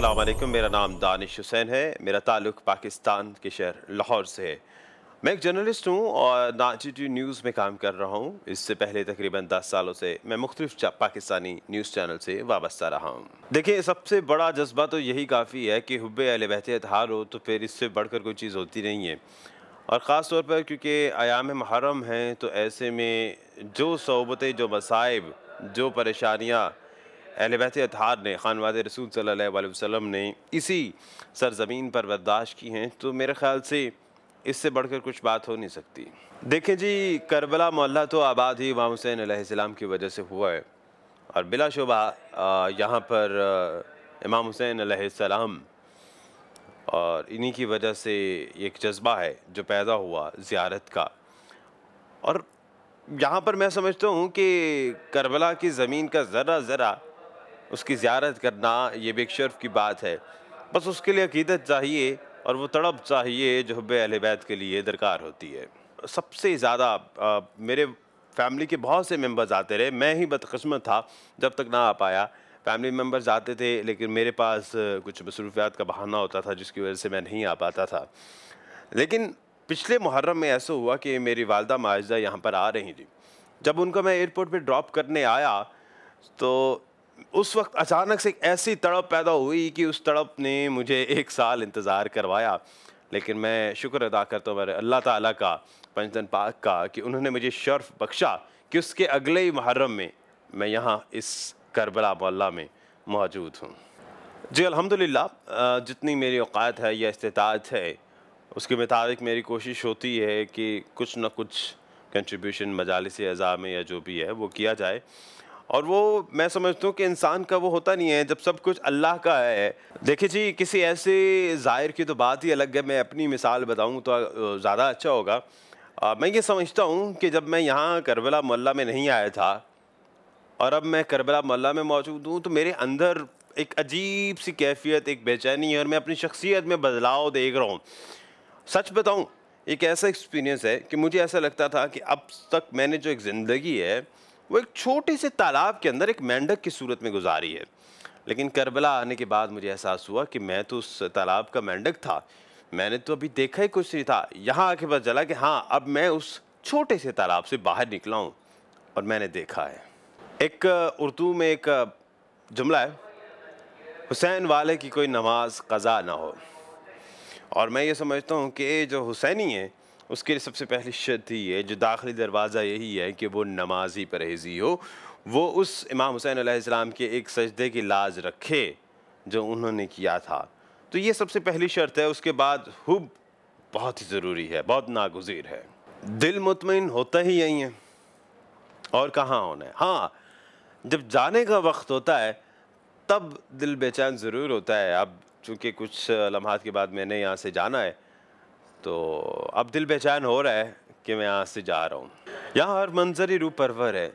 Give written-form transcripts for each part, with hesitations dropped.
अस्सलाम वालेकुम। मेरा नाम दानिश हुसैन है। मेरा ताल्लुक़ पाकिस्तान के शहर लाहौर से है। मैं एक जर्नलिस्ट हूँ और नाजीटी न्यूज़ में काम कर रहा हूँ। इससे पहले तकरीबन 10 सालों से मैं मुख्तलिफ पाकिस्तानी न्यूज़ चैनल से वाबस्ता रहा हूँ। देखिए, सबसे बड़ा जज्बा तो यही काफ़ी है कि हुब्बे अहले बैत अतहार हो, तो फिर इससे बढ़कर कोई चीज़ होती नहीं है। और ख़ास तौर पर क्योंकि अयाम मुहर्रम हैं, तो ऐसे में जो सोबतें, जो मसाइब, जो परेशानियाँ अहले बैत अतहार ने, खानवाद रसूल सल्लल्लाहु अलैहि वसल्लम ने इसी सरज़मीन पर बर्दाश्त की हैं, तो मेरे ख़्याल से इससे बढ़कर कुछ बात हो नहीं सकती। देखें जी, करबला मोहल्ला तो आबाद ही इमाम हुसैन अलैहिस्सलाम की वजह से हुआ है और बिलाशुबा यहाँ पर इमाम हुसैन अलैहिस्सलाम और इन्हीं की वजह से एक जज्बा है जो पैदा हुआ ज़ियारत का। और यहाँ पर मैं समझता हूँ कि करबला की ज़मीन का ज़रा ज़रा उसकी ज़ियारत करना ये भी एक शर्फ़ की बात है। बस उसके लिए अक़ीदत चाहिए और वो तड़प चाहिए जो हुब्बे अहले बैत के लिए दरकार होती है। सबसे ज़्यादा मेरे फैमिली के बहुत से मेंबर्स आते रहे, मैं ही बदकिस्मत था जब तक ना आ पाया। फैमिली मेंबर्स आते थे लेकिन मेरे पास कुछ मसरूफ़ियात का बहाना होता था जिसकी वजह से मैं नहीं आ पाता था। लेकिन पिछले मुहर्रम में ऐसा हुआ कि मेरी वालिदा माजिदा यहाँ पर आ रही थी। जब उनको मैं एयरपोर्ट पे ड्रॉप करने आया तो उस वक्त अचानक से एक ऐसी तड़प पैदा हुई कि उस तड़प ने मुझे 1 साल इंतज़ार करवाया। लेकिन मैं शुक्र अदा करता हूँ मेरे अल्लाह ताला का, पंजतन पाक का, कि उन्होंने मुझे शर्फ़ बख्शा कि उसके अगले ही मुहर्रम में मैं यहाँ इस करबला मोहल्ला में मौजूद हूँ। जी अल्हम्दुलिल्लाह, जितनी मेरी औक़ात है या इस्तिताअत है, उसके मुताबिक मेरी कोशिश होती है कि कुछ न कुछ कंट्रीब्यूशन मजालिस अज़ा में या जो भी है वो किया जाए। और वो मैं समझता हूँ कि इंसान का वो होता नहीं है जब सब कुछ अल्लाह का है। देखिए जी, किसी ऐसे ज़ाहिर की तो बात ही अलग है। मैं अपनी मिसाल बताऊँ तो ज़्यादा अच्छा होगा। मैं ये समझता हूँ कि जब मैं यहाँ करबला मोहल्ला में नहीं आया था और अब मैं करबला मोहल्ला में मौजूद हूँ, तो मेरे अंदर एक अजीब सी कैफ़ियत, एक बेचैनी है और मैं अपनी शख्सियत में बदलाव देख रहा हूँ। सच बताऊँ, एक ऐसा एक्सपीरियंस है कि मुझे ऐसा लगता था कि अब तक मैंने जो एक ज़िंदगी है वो एक छोटे से तालाब के अंदर एक मेंढक की सूरत में गुजारी है। लेकिन करबला आने के बाद मुझे एहसास हुआ कि मैं तो उस तालाब का मेंढक था। मैंने तो अभी देखा ही कुछ नहीं था। यहाँ आके पता चला कि हाँ, अब मैं उस छोटे से तालाब से बाहर निकला हूँ और मैंने देखा है। एक उर्दू में एक जुमला है, हुसैन वाले की कोई नमाज क़ज़ा ना हो। और मैं ये समझता हूँ कि जो हुसैनी है उसके लिए सबसे पहली शर्त ही है, जो दाखिली दरवाज़ा यही है कि वो नमाज़ी परहेज़ी हो। वो उस इमाम हुसैन अलैहिस्सलाम के एक सजदे की लाज रखे जो उन्होंने किया था। तो ये सबसे पहली शर्त है। उसके बाद हुब बहुत ही ज़रूरी है, बहुत नागुज़ीर है। दिल मुतमईन होता ही यहीं है और कहाँ होना है। हाँ, जब जाने का वक्त होता है तब दिल बेचैन ज़रूर होता है। अब चूँकि कुछ लम्हात के बाद मैंने यहाँ से जाना है, तो अब दिल बेचैन हो रहा है कि मैं यहाँ से जा रहा हूँ। यहाँ हर मंज़र ही रूह परवर है।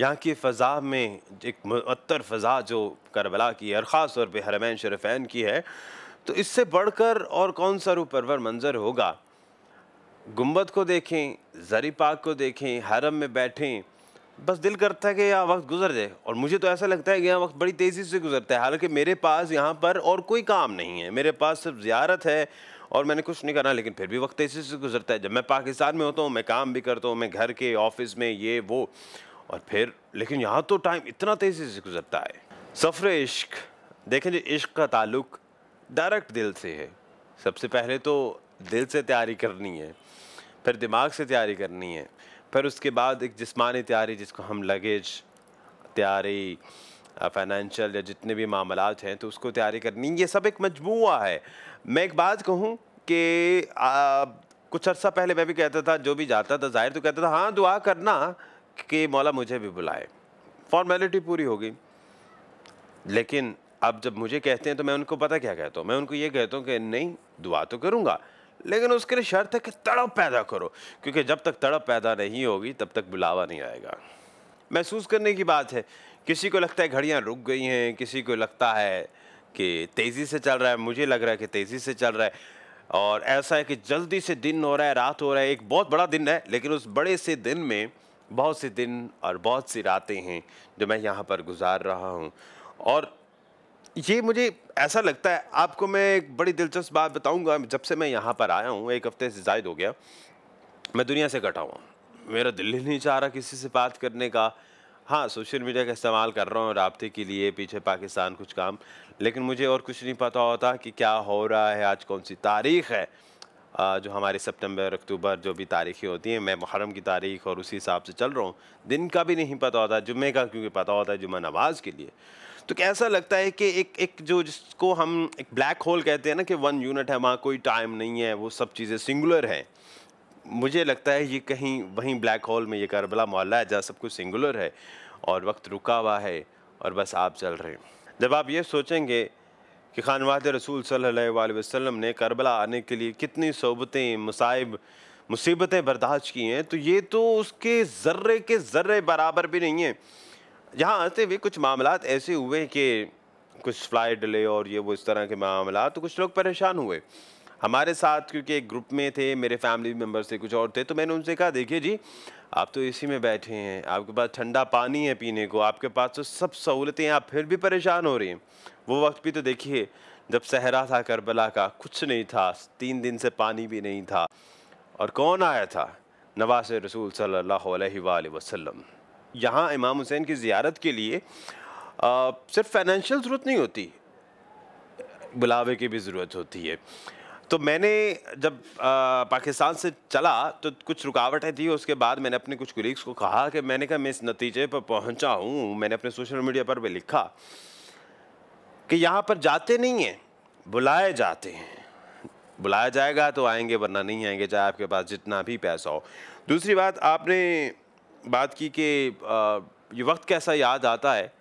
यहाँ की फ़ज़ा में एक मुअत्तर फ़ज़ा जो करबला की है और ख़ास तौर पे हरमैन शरीफ़ैन की है, तो इससे बढ़कर और कौन सा रूह परवर मंज़र होगा। गुंबद को देखें, ज़री पाक को देखें, हरम में बैठें, बस दिल करता है कि यहाँ वक्त गुजर जाए। और मुझे तो ऐसा लगता है कि यहाँ वक्त बड़ी तेज़ी से गुजरता है। हालांकि मेरे पास यहाँ पर और कोई काम नहीं है, मेरे पास सिर्फ ज़ियारत है और मैंने कुछ नहीं करना, लेकिन फिर भी वक्त तेज़ी से गुजरता है। जब मैं पाकिस्तान में होता हूँ मैं काम भी करता हूँ, मैं घर के ऑफिस में ये वो, और फिर लेकिन यहाँ तो टाइम इतना तेज़ी से गुजरता है। सफ़र इश्क, देखें जी, इश्क का ताल्लुक़ डायरेक्ट दिल से है। सबसे पहले तो दिल से तैयारी करनी है, फिर दिमाग से तैयारी करनी है, फिर उसके बाद एक जिस्मानी तैयारी जिसको हम लगेज तैयारी, फाइनेंशियल या जितने भी मामलात हैं तो उसको तैयारी करनी, ये सब एक मजमूआ है। मैं एक बात कहूँ कि कुछ अर्सा पहले मैं भी कहता था, जो भी जाता था ज़ाहिर तो कहता था हाँ दुआ करना कि मौला मुझे भी बुलाए, फॉर्मेलिटी पूरी होगी। लेकिन अब जब मुझे कहते हैं तो मैं उनको पता क्या कहता हूँ, मैं उनको ये कहता हूँ कि नहीं, दुआ तो करूँगा लेकिन उसके लिए शर्त है कि तड़प पैदा करो, क्योंकि जब तक तड़प पैदा नहीं होगी तब तक बुलावा नहीं आएगा। महसूस करने की बात है। किसी को लगता है घड़ियाँ रुक गई हैं, किसी को लगता है कि तेज़ी से चल रहा है, मुझे लग रहा है कि तेज़ी से चल रहा है। और ऐसा है कि जल्दी से दिन हो रहा है, रात हो रहा है। एक बहुत बड़ा दिन है, लेकिन उस बड़े से दिन में बहुत से दिन और बहुत सी रातें हैं जो मैं यहाँ पर गुजार रहा हूँ। और ये मुझे ऐसा लगता है, आपको मैं एक बड़ी दिलचस्प बात बताऊँगा, जब से मैं यहाँ पर आया हूँ, 1 हफ़्ते से ज़ायद हो गया, मैं दुनिया से कटा हुआ हूँ। मेरा दिल ही नहीं चाह रहा किसी से बात करने का। हाँ, सोशल मीडिया का इस्तेमाल कर रहा हूँ राब्ते के लिए, पीछे पाकिस्तान कुछ काम, लेकिन मुझे और कुछ नहीं पता होता कि क्या हो रहा है, आज कौन-सी तारीख़ है। जो हमारी सितंबर, अक्टूबर जो भी तारीखें होती हैं, मैं मुहर्रम की तारीख़ और उसी हिसाब से चल रहा हूँ। दिन का भी नहीं पता होता, जुम्मे का क्योंकि पता होता है जुम्मा नमाज़ के लिए। तो कैसा लगता है कि एक एक जो जिसको हम एक ब्लैक होल कहते हैं ना, कि 1 यूनिट है, वहाँ कोई टाइम नहीं है, वो सब चीज़ें सिंगुलर हैं। मुझे लगता है ये कहीं वहीं ब्लैक होल में ये करबला मोहल्ला है, जहाँ सब कुछ सिंगुलर है और वक्त रुका हुआ है और बस आप चल रहे हैं। जब आप ये सोचेंगे कि खानवाद रसूल सल्लल्लाहु अलैहि वसल्लम ने करबला आने के लिए कितनी सोबतें, मुसाइब, मुसीबतें बर्दाश्त की हैं, तो ये तो उसके ज़र्रे के ज़र्रे बराबर भी नहीं है। यहाँ आते हुए कुछ मामलात ऐसे हुए कि कुछ फ्लाइट डिले और ये वो इस तरह के मामलात, तो कुछ लोग परेशान हुए। हमारे साथ क्योंकि एक ग्रुप में थे, मेरे फैमिली मेंबर से कुछ और थे, तो मैंने उनसे कहा, देखिए जी, आप तो एसी में बैठे हैं, आपके पास ठंडा पानी है पीने को, आपके पास तो सब सहूलतें हैं, आप फिर भी परेशान हो रही हैं। वो वक्त भी तो देखिए जब सहरा था करबला का, कुछ नहीं था, 3 दिन से पानी भी नहीं था, और कौन आया था? नवासे रसूल सल्लल्लाहु अलैहि वसल्लम। यहाँ इमाम हुसैन की ज़ियारत के लिए सिर्फ फाइनेंशियल ज़रूरत नहीं होती, बुलावे की भी ज़रूरत होती है। तो मैंने जब पाकिस्तान से चला तो कुछ रुकावटें थी, उसके बाद मैंने अपने कुछ कोलीग्स को कहा कि मैंने कहा मैं इस नतीजे पर पहुंचा हूँ, मैंने अपने सोशल मीडिया पर भी लिखा कि यहाँ पर जाते नहीं हैं, बुलाए जाते हैं। बुलाया जाएगा तो आएंगे, वरना नहीं आएंगे, चाहे आपके पास जितना भी पैसा हो। दूसरी बात, आपने बात की कि ये वक्त कैसा याद आता है,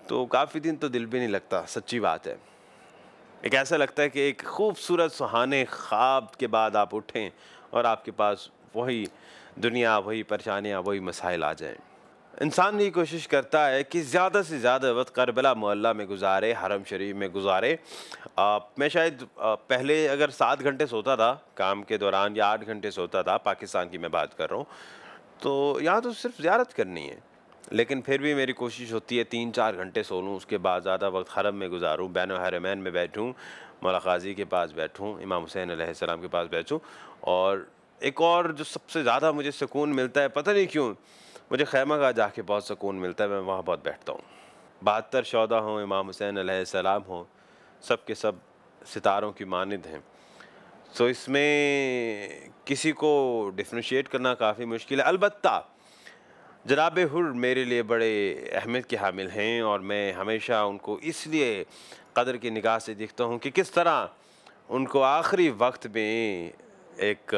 तो काफ़ी दिन तो दिल भी नहीं लगता, सच्ची बात है। एक ऐसा लगता है कि एक खूबसूरत सुहाने ख्वाब के बाद आप उठें और आपके पास वही दुनिया, वही परेशानियाँ, वही मसाइल आ जाएं। इंसान ये कोशिश करता है कि ज़्यादा से ज़्यादा वक्त करबला मोहल्ला में गुजारे, हरम शरीफ में गुजारे। मैं शायद पहले अगर 7 घंटे सोता था काम के दौरान, या 8 घंटे सोता था, पाकिस्तान की मैं बात कर रहा हूँ, तो यहाँ तो सिर्फ ज़ियारत करनी है। लेकिन फिर भी मेरी कोशिश होती है 3-4 घंटे सो लूँ, उसके बाद ज़्यादा वक्त हरम में गुजारूँ, बैन हरमैन में बैठूँ, मौला क़ाज़ी के पास बैठूँ, इमाम हुसैन अलैहिस्सलाम के पास बैठूँ। और एक और जो सबसे ज़्यादा मुझे सुकून मिलता है, पता नहीं क्यों, मुझे खैमगाह जाके बहुत सुकून मिलता है, मैं वहाँ बहुत बैठता हूँ। 72 शोहदा हों, इमाम हुसैन अलैहिस्सलाम हों, सब के सब सितारों की मानिंद हैं। तो इसमें किसी को डिफरेंशिएट करना काफ़ी मुश्किल है। अलबत्ता जनाब हुर मेरे लिए बड़े अहमियत के हामिल हैं, और मैं हमेशा उनको इसलिए कदर की निगाह से देखता हूँ कि किस तरह उनको आखिरी वक्त में एक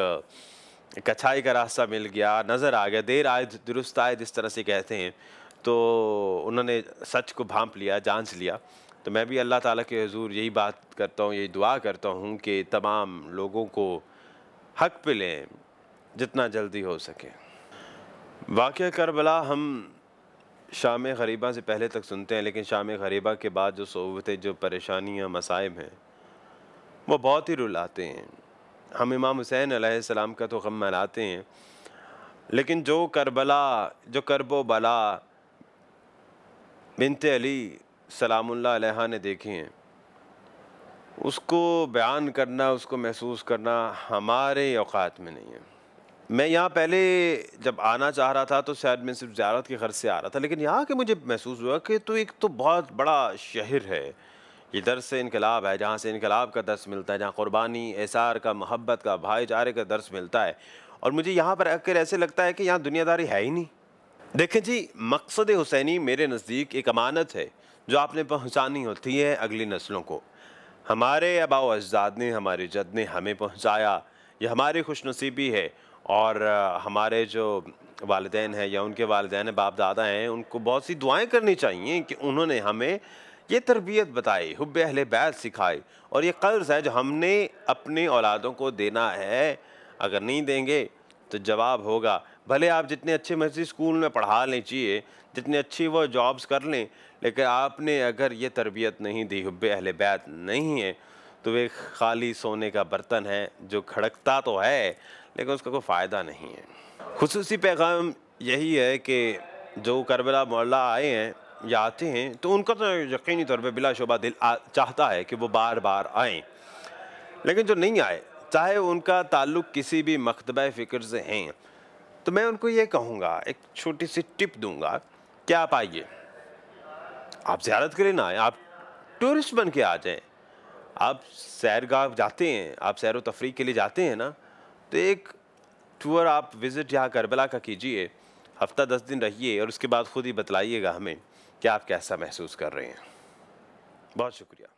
एक अच्छाई का रास्ता मिल गया, नज़र आ गया, देर आए दुरुस्त आए जिस तरह से कहते हैं, तो उन्होंने सच को भांप लिया, जांच लिया। तो मैं भी अल्लाह ताला के हुज़ूर यही बात करता हूँ, यही दुआ करता हूँ कि तमाम लोगों को हक़ पे लें जितना जल्दी हो सके। वाक़या करबला हम शाम ग़रीबा से पहले तक सुनते हैं, लेकिन शाम ग़रीबा के बाद जो सोबतें, जो परेशानियाँ, मसाइब हैं, वो बहुत ही रुलाते हैं। हम इमाम हुसैन अलैहिस्सलाम का तो गम मनाते हैं, लेकिन जो करबला, जो करबो बला बिन्ते अली सलामुल्लाह अलैहा ने देखे हैं, उसको बयान करना, उसको महसूस करना हमारे औकात में नहीं है। मैं यहाँ पहले जब आना चाह रहा था तो शायद मैं सिर्फ ज़ियारत के गर्ज से आ रहा था, लेकिन यहाँ के मुझे महसूस हुआ कि तो एक तो बहुत बड़ा शहर है, ये दर्स इनकलाब है, जहाँ से इनकलाब का दर्स मिलता है, जहाँ क़ुरबानी, एसार का, मोहब्बत का, भाईचारे का दर्स मिलता है। और मुझे यहाँ पर आकर ऐसे लगता है कि यहाँ दुनियादारी है ही नहीं। देखें जी, मकसद हुसैनी मेरे नज़दीक एक अमानत है जो आपने पहुँचानी होती है अगली नस्लों को। हमारे आबा व अजदाद ने, हमारे जद ने हमें पहुँचाया, ये हमारी खुशनसीबी है। और हमारे जो वालिदैन हैं या उनके वालिदैन बाप दादा हैं, उनको बहुत सी दुआएं करनी चाहिए कि उन्होंने हमें ये तरबियत बताई, हुब्बे अहले बैत सिखाई, और ये कर्ज़ है जो हमने अपने औलादों को देना है। अगर नहीं देंगे तो जवाब होगा, भले आप जितने अच्छे मर्जी स्कूल में पढ़ा लीजिए, जितनी अच्छी वो जॉब्स कर लें, लेकिन आपने अगर ये तरबियत नहीं दी, हुब्बे अहले बैत नहीं है, तो वे खाली सोने का बर्तन है जो खड़कता तो है लेकिन उसका कोई फ़ायदा नहीं है। खुसूसी पैगाम यही है कि जो करबला मोहल्ला आए हैं, या आते हैं तो उनका तो यकीनी तौर पे बिलाशुबा दिल चाहता है कि वो बार-बार आएँ। लेकिन जो नहीं आए, चाहे उनका ताल्लुक किसी भी मकतबा फ़िक्र से हैं, तो मैं उनको ये कहूँगा, एक छोटी-सी टिप दूँगा कि आप आइए। आप ज़ियारत के लिए ना आएँ, आप टूरिस्ट बन के आ जाएँ। आप सैरगाह जाते हैं, आप सैर-व-तफ़रीह के लिए जाते हैं ना, तो एक टूर आप विज़िट यहाँ करबला का कीजिए, हफ़्ता 10 दिन रहिए और उसके बाद खुद ही बतलाइएगा हमें कि आप कैसा महसूस कर रहे हैं। बहुत शुक्रिया।